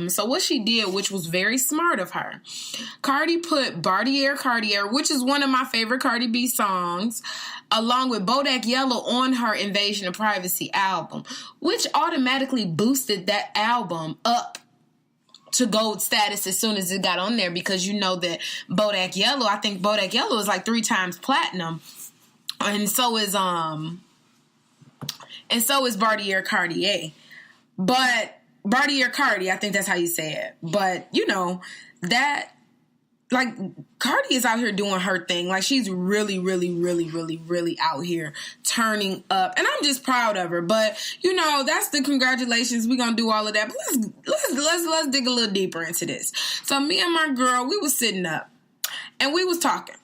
So what she did, which was very smart of her, Cardi put Cartier, which is one of my favorite Cardi B songs, along with Bodak Yellow on her Invasion of Privacy album, which automatically boosted that album up to gold status as soon as it got on there, because you know that Bodak Yellow, I think Bodak Yellow is like 3 times platinum, and so is Bartier Cartier. But Bartier Cardi, I think that's how you say it. But you know that, like, Cardi is out here doing her thing. Like, she's really, really, really, really, really out here turning up. And I'm just proud of her. But, you know, that's the congratulations. We're going to do all of that. But let's dig a little deeper into this. So me and my girl, we was sitting up and we was talking.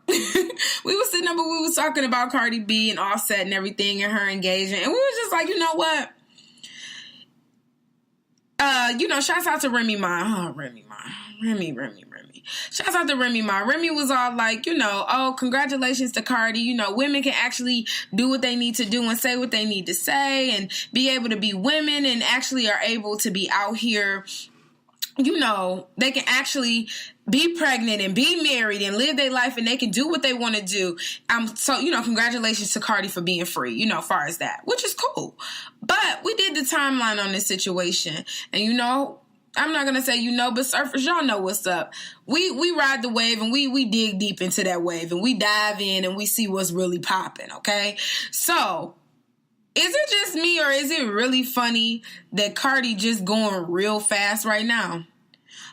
We was sitting up and we was talking about Cardi B and Offset and everything and her engagement. And we was just like, you know what? You know, shouts out to Remy Ma. Oh, Remy. Shouts out to Remy Ma. Remy was all like, you know, oh, congratulations to Cardi. You know, women can actually do what they need to do and say what they need to say and be able to be women and actually are able to be out here. You know, they can actually be pregnant and be married and live their life, and they can do what they want to do. So, you know, congratulations to Cardi for being free, you know, as far as that, which is cool. But we did the timeline on this situation, and, you know, I'm not going to say, you know, but surfers, y'all know what's up. We ride the wave, and we dig deep into that wave, and we dive in and we see what's really popping, okay? So, is it just me, or is it really funny that Cardi just going real fast right now?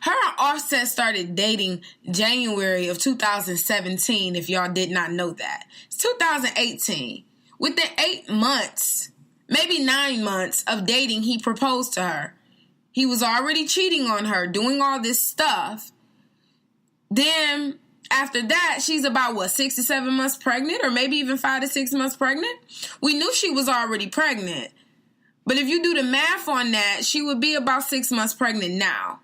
Her and Offset started dating January of 2017, if y'all did not know that. It's 2018. Within 8 months, maybe 9 months of dating, he proposed to her. He was already cheating on her, doing all this stuff. Then, after that, she's about, 6 to 7 months pregnant, or maybe even 5 to 6 months pregnant? We knew she was already pregnant. But if you do the math on that, she would be about 6 months pregnant now.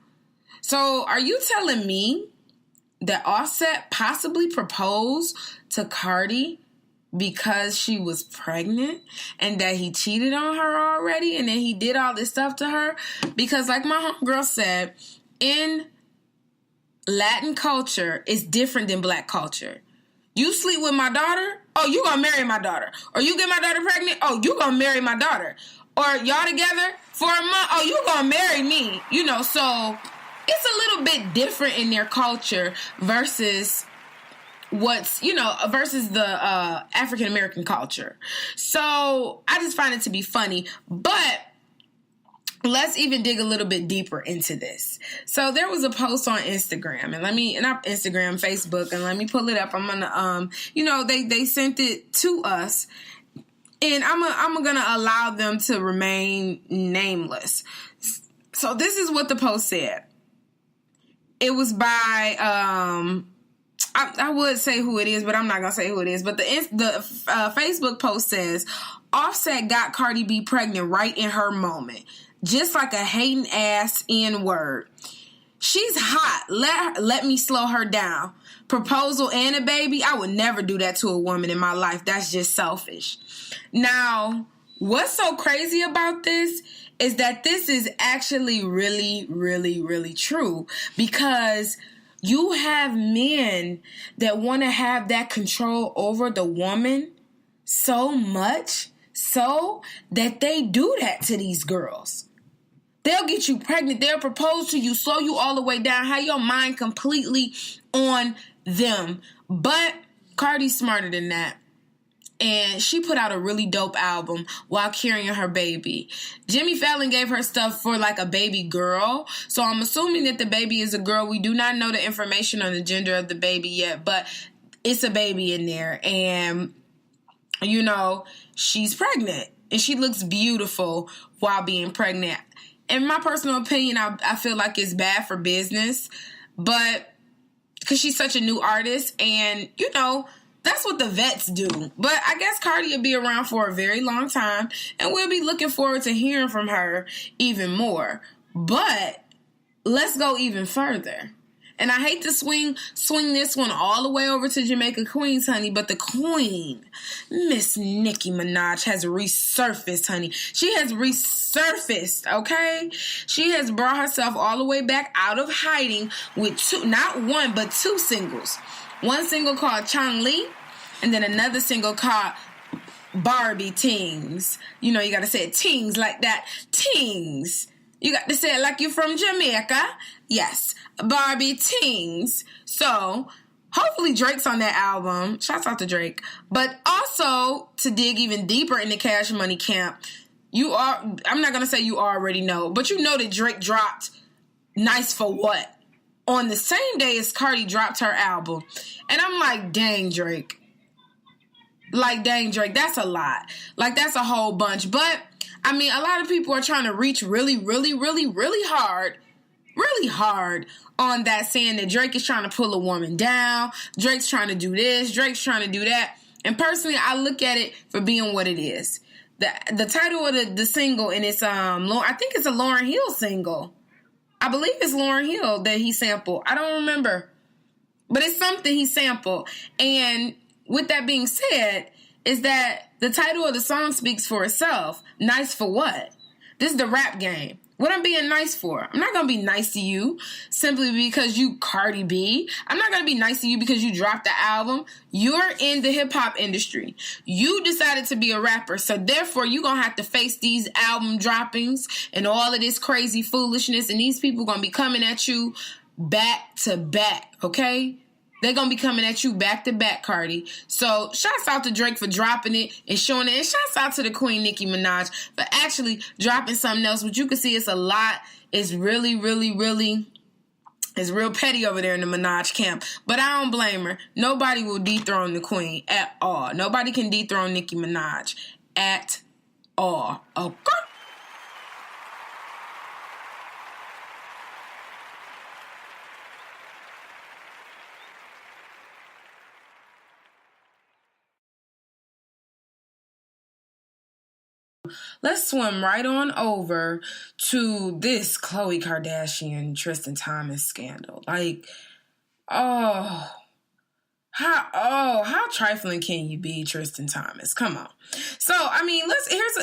So are you telling me that Offset possibly proposed to Cardi because she was pregnant and that he cheated on her already and then he did all this stuff to her? Because like my homegirl said, in Latin culture, it's different than black culture. You sleep with my daughter? Oh, you gonna marry my daughter. Or you get my daughter pregnant? Oh, you gonna marry my daughter. Or y'all together for a month? Oh, you gonna marry me. You know, so it's a little bit different in their culture versus versus the African American culture. So I just find it to be funny. But let's even dig a little bit deeper into this. So there was a post on Instagram, and not Instagram, Facebook, and let me pull it up. I'm gonna they sent it to us, and I'm gonna allow them to remain nameless. So this is what the post said. It was by, I would say who it is, but I'm not going to say who it is. But the Facebook post says, Offset got Cardi B pregnant right in her moment. Just like a hating ass N-word. She's hot. Let me slow her down. Proposal and a baby? I would never do that to a woman in my life. That's just selfish. Now, what's so crazy about this is that this is actually really, really, really true, because you have men that want to have that control over the woman so much so that they do that to these girls. They'll get you pregnant. They'll propose to you, slow you all the way down, have your mind completely on them. But Cardi's smarter than that. And she put out a really dope album while carrying her baby. Jimmy Fallon gave her stuff for like a baby girl. So I'm assuming that the baby is a girl. We do not know the information on the gender of the baby yet, but it's a baby in there. And, you know, she's pregnant. And she looks beautiful while being pregnant. In my personal opinion, I feel like it's bad for business. But because she's such a new artist and, you know, that's what the vets do. But I guess Cardi will be around for a very long time, and we'll be looking forward to hearing from her even more. But let's go even further. And I hate to swing this one all the way over to Jamaica Queens, honey, but the queen, Miss Nicki Minaj, has resurfaced, honey. She has resurfaced, okay? She has brought herself all the way back out of hiding with not one, but two singles. One single called Chang Li, and then another single called Barbie Tings. You know, you got to say it tings like that. Tings. You got to say it like you're from Jamaica. Yes, Barbie Tings. So, hopefully Drake's on that album. Shouts out to Drake. But also, to dig even deeper in the Cash Money camp, I'm not going to say you already know, but you know that Drake dropped Nice for What on the same day as Cardi dropped her album. And I'm like, dang, Drake. Like, dang, Drake, that's a lot. Like, that's a whole bunch. But, I mean, a lot of people are trying to reach really, really, really, really hard on that, saying that Drake is trying to pull a woman down. Drake's trying to do this. Drake's trying to do that. And personally, I look at it for being what it is. The title of the single, and it's, I think it's a Lauryn Hill single. I believe it's Lauryn Hill that he sampled. I don't remember. But it's something he sampled. And with that being said, is that the title of the song speaks for itself. Nice for what? This is the rap game. What I'm being nice for? I'm not going to be nice to you simply because you CardiB. I'm not going to be nice to you because you dropped the album. You're in the hip-hop industry. You decided to be a rapper, so therefore you're going to have to face these album droppings and all of this crazy foolishness, and these people going to be coming at you back to back, okay? They're going to be coming at you back to back, Cardi. So, shouts out to Drake for dropping it and showing it. And shouts out to the Queen Nicki Minaj for actually dropping something else, which you can see it's a lot. It's really, really, really, it's real petty over there in the Minaj camp. But I don't blame her. Nobody will dethrone the Queen at all. Nobody can dethrone Nicki Minaj at all. Okay? Let's swim right on over to this Khloe Kardashian Tristan Thompson scandal. Like, how trifling can you be, Tristan Thompson? Come on. So, I mean,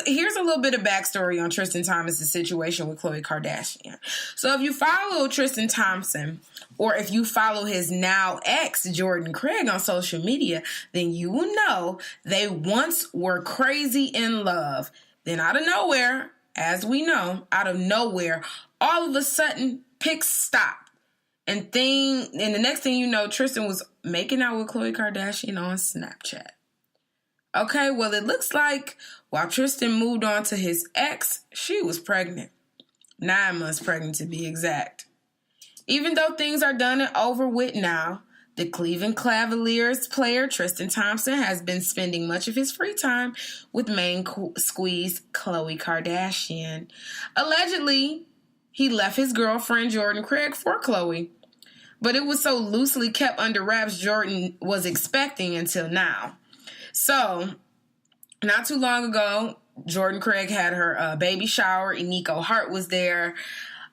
here's a little bit of backstory on Tristan Thompson's situation with Khloe Kardashian. So, if you follow Tristan Thompson, or if you follow his now ex, Jordan Craig, on social media, then you will know they once were crazy in love. Then out of nowhere, as we know, out of nowhere, all of a sudden, pics stopped. And the next thing you know, Tristan was making out with Khloe Kardashian on Snapchat. Okay, well, it looks like while Tristan moved on to his ex, she was pregnant. 9 months pregnant to be exact. Even though things are done and over with now, the Cleveland Cavaliers player Tristan Thompson has been spending much of his free time with main squeeze Khloe Kardashian. Allegedly, he left his girlfriend Jordan Craig for Khloe, but it was so loosely kept under wraps Jordan was expecting until now. So, not too long ago, Jordan Craig had her baby shower, and Nico Hart was there.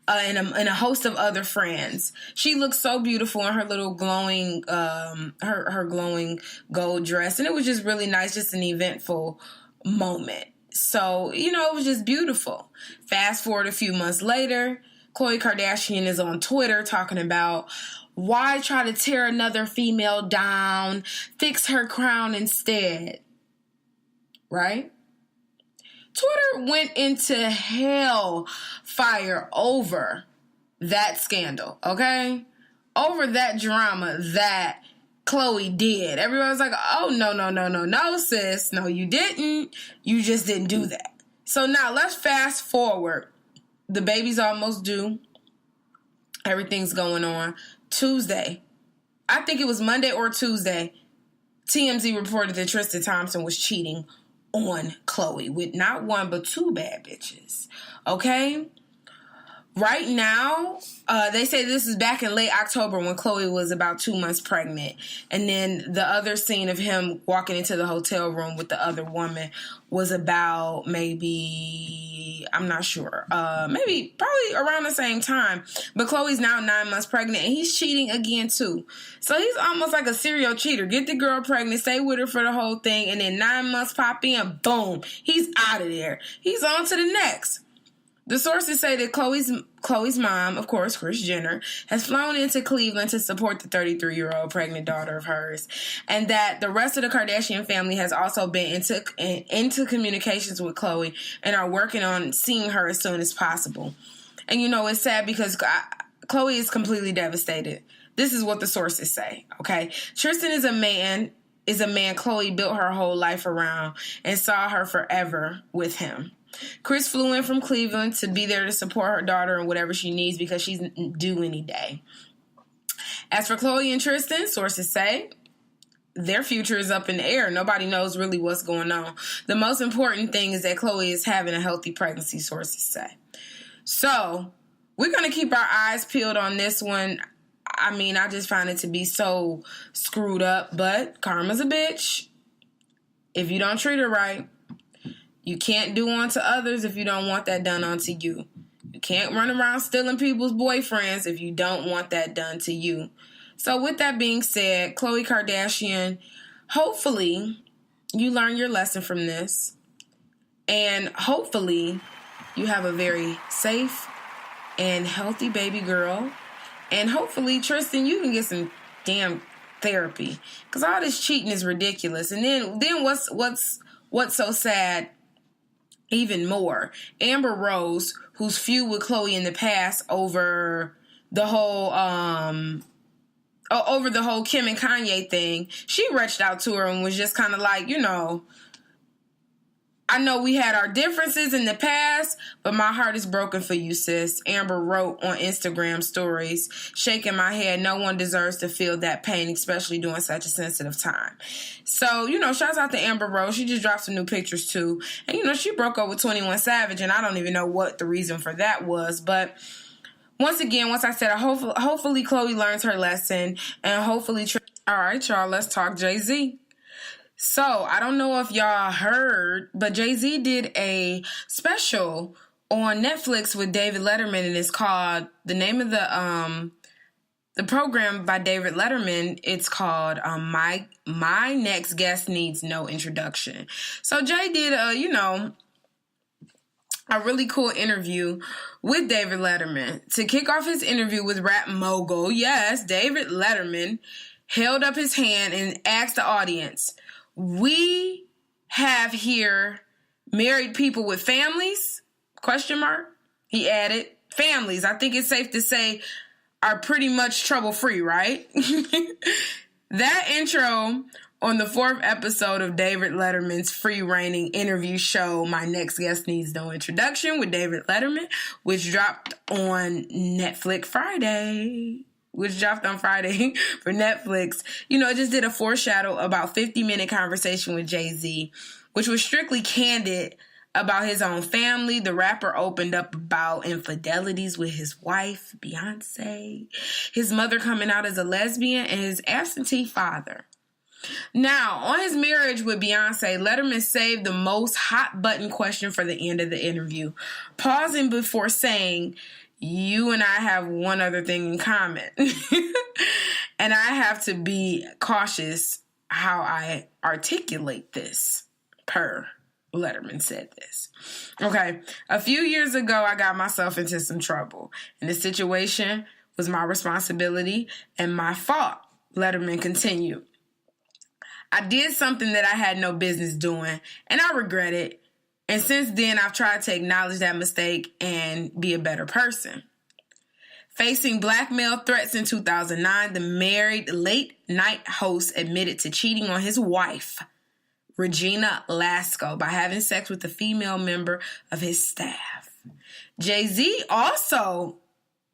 And a host of other friends. She looked so beautiful in her little glowing, her glowing gold dress. And it was just really nice, just an eventful moment. So, it was just beautiful. Fast forward a few months later, Khloe Kardashian is on Twitter talking about why try to tear another female down, fix her crown instead. Right? Twitter went into hellfire over that scandal, okay? Over that drama that Khloe did. Everybody was like, oh, no, sis. No, you didn't. You just didn't do that. So now let's fast forward. The baby's almost due. Everything's going on. Tuesday. I think it was Monday or Tuesday. TMZ reported that Tristan Thompson was cheating on Khloe with not one but two bad bitches. Okay? Right now, they say this is back in late October when Khloe was about 2 months pregnant. And then the other scene of him walking into the hotel room with the other woman was about maybe, I'm not sure, probably around the same time. But Khloe's now 9 months pregnant and he's cheating again too. So he's almost like a serial cheater. Get the girl pregnant, stay with her for the whole thing, and then 9 months pop in, boom, he's out of there. He's on to the next. The sources say that Khloe's mom, of course, Kris Jenner, has flown into Cleveland to support the 33-year-old pregnant daughter of hers, and that the rest of the Kardashian family has also been into communications with Khloe and are working on seeing her as soon as possible. And it's sad because Khloe is completely devastated. This is what the sources say, okay? Tristan is a man Khloe built her whole life around and saw her forever with him. Kris flew in from Cleveland to be there to support her daughter and whatever she needs because she's due any day. As for Khloe and Tristan, sources say their future is up in the air. Nobody knows really what's going on. The most important thing is that Khloe is having a healthy pregnancy, sources say. So we're going to keep our eyes peeled on this one. I mean, I just find it to be so screwed up, but karma's a bitch. If you don't treat her right, you can't do unto others if you don't want that done unto you. You can't run around stealing people's boyfriends if you don't want that done to you. So with that being said, Khloe Kardashian, hopefully you learn your lesson from this. And hopefully you have a very safe and healthy baby girl. And hopefully, Tristan, you can get some damn therapy. Because all this cheating is ridiculous. And then what's so sad even more, Amber Rose, who's feud with Khloe in the past over the whole Kim and Kanye thing, she reached out to her and was just kind of like, I know we had our differences in the past, but my heart is broken for you, sis. Amber wrote on Instagram stories, shaking my head. No one deserves to feel that pain, especially during such a sensitive time. So, shouts out to Amber Rose. She just dropped some new pictures too. And, she broke up with 21 Savage, and I don't even know what the reason for that was. But once I said, hopefully Khloe learns her lesson, and hopefully... All right, y'all, let's talk JayZ. So, I don't know if y'all heard, but JayZ did a special on Netflix with David Letterman, and it's called, the name of the program by David Letterman, it's called My Next Guest Needs No Introduction. So, Jay did a really cool interview with David Letterman. To kick off his interview with rap mogul, yes, David Letterman held up his hand and asked the audience, "We have here married people with families?" ? He added, "Families, I think it's safe to say, are pretty much trouble-free, right?" That intro on the 4th episode of David Letterman's free-reigning interview show, My Next Guest Needs No Introduction with David Letterman, which dropped on Netflix Friday. For Netflix. It just did a foreshadow about 50-minute conversation with JayZ, which was strictly candid about his own family. The rapper opened up about infidelities with his wife, Beyonce, his mother coming out as a lesbian, and his absentee father. Now, on his marriage with Beyonce, Letterman saved the most hot-button question for the end of the interview, pausing before saying, "You and I have one other thing in common." And I have to be cautious how I articulate this. Letterman said this. Okay, a few years ago, I got myself into some trouble, and the situation was my responsibility and my fault. Letterman continued. I did something that I had no business doing, and I regret it. And since then, I've tried to acknowledge that mistake and be a better person. Facing blackmail threats in 2009, the married late-night host admitted to cheating on his wife, Regina Lasco, by having sex with a female member of his staff. JayZ also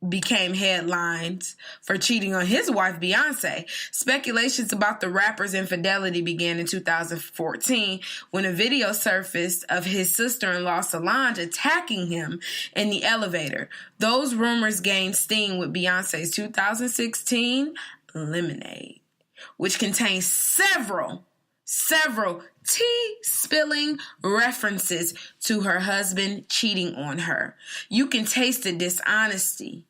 became headlines for cheating on his wife, Beyonce. Speculations about the rapper's infidelity began in 2014 when a video surfaced of his sister-in-law Solange attacking him in the elevator. Those rumors gained steam with Beyonce's 2016 Lemonade, which contains several tea-spilling references to her husband cheating on her. You can taste the dishonesty.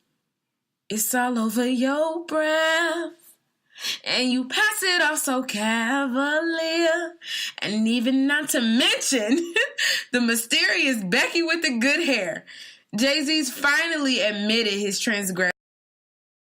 It's all over your breath, and you pass it off so cavalier. And even not to mention the mysterious Becky with the good hair. JayZ's finally admitted his transgression